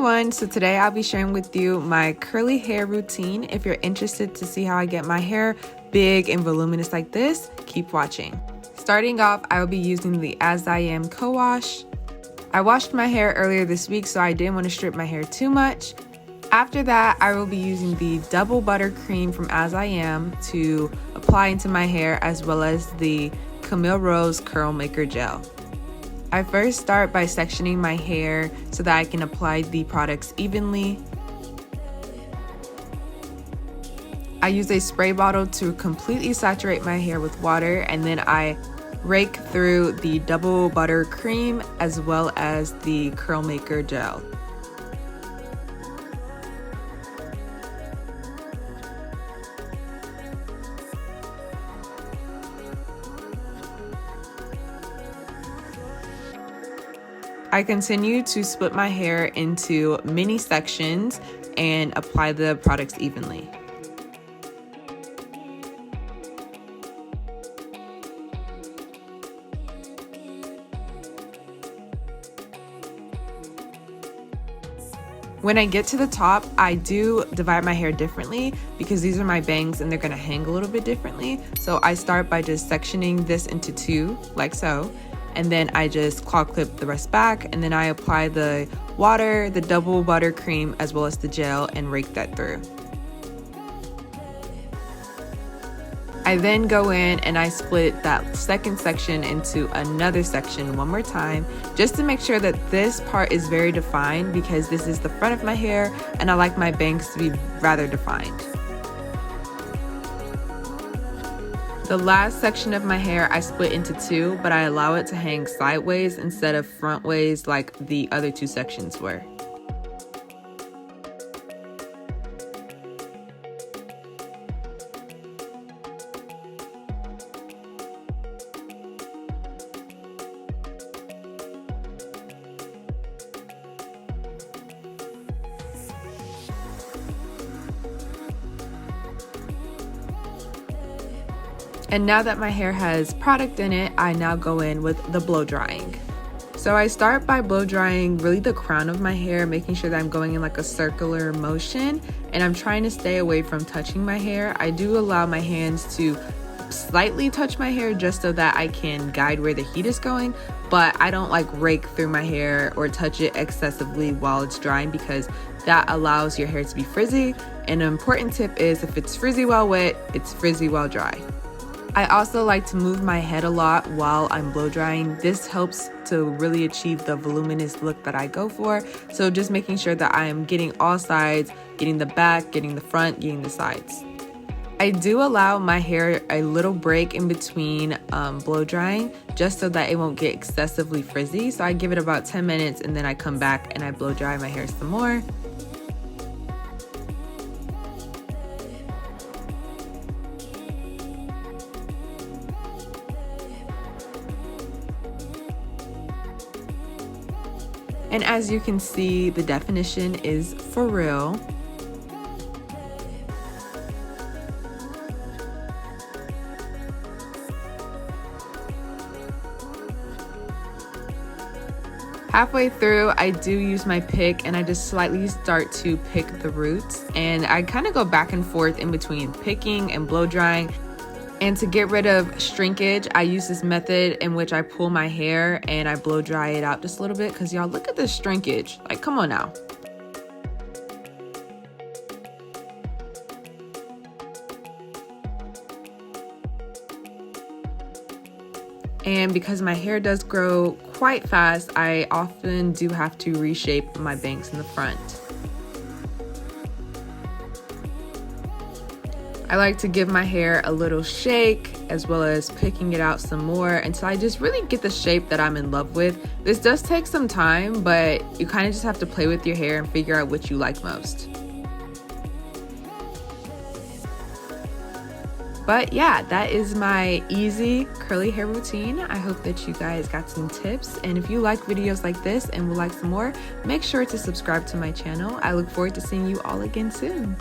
everyone, so today I'll be sharing with you my curly hair routine. If you're interested to see how I get my hair big and voluminous like this, keep watching. Starting off, I will be using the As I Am co-wash. I washed my hair earlier this week, so I didn't want to strip my hair too much. After that, I will be using the double buttercream from As I Am to apply into my hair, as well as the Camille Rose Curl Maker Gel. I first start by sectioning my hair so that I can apply the products evenly. I use a spray bottle to completely saturate my hair with water, and then I rake through the double butter cream as well as the curl maker gel. I continue to split my hair into mini sections and apply the products evenly. When I get to the top, I do divide my hair differently because these are my bangs and they're gonna hang a little bit differently. So I start by just sectioning this into two, like so. And then I just claw clip the rest back, and then I apply the water, the double buttercream, as well as the gel, and rake that through. I then go in and I split that second section into another section one more time, just to make sure that this part is very defined, because this is the front of my hair and I like my bangs to be rather defined. The last section of my hair I split into two, but I allow it to hang sideways instead of front ways like the other two sections were. And now that my hair has product in it, I now go in with the blow drying. So I start by blow drying really the crown of my hair, making sure that I'm going in like a circular motion, and I'm trying to stay away from touching my hair. I do allow my hands to slightly touch my hair just so that I can guide where the heat is going, but I don't like rake through my hair or touch it excessively while it's drying, because that allows your hair to be frizzy. And an important tip is, if it's frizzy while wet, it's frizzy while dry. I also like to move my head a lot while I'm blow drying. This helps to really achieve the voluminous look that I go for. So just making sure that I am getting all sides, getting the back, getting the front, getting the sides. I do allow my hair a little break in between blow drying, just so that it won't get excessively frizzy. So I give it about 10 minutes and then I come back and I blow dry my hair some more. And as you can see, the definition is for real. Halfway through, I do use my pick and I just slightly start to pick the roots. And I kind of go back and forth in between picking and blow drying. And to get rid of shrinkage, I use this method in which I pull my hair and I blow dry it out just a little bit, because y'all, look at this shrinkage. Like, come on now. And because my hair does grow quite fast, I often do have to reshape my bangs in the front. I like to give my hair a little shake, as well as picking it out some more until I just really get the shape that I'm in love with. This does take some time, but you kind of just have to play with your hair and figure out what you like most. But yeah, that is my easy curly hair routine. I hope that you guys got some tips. And if you like videos like this and would like some more, make sure to subscribe to my channel. I look forward to seeing you all again soon.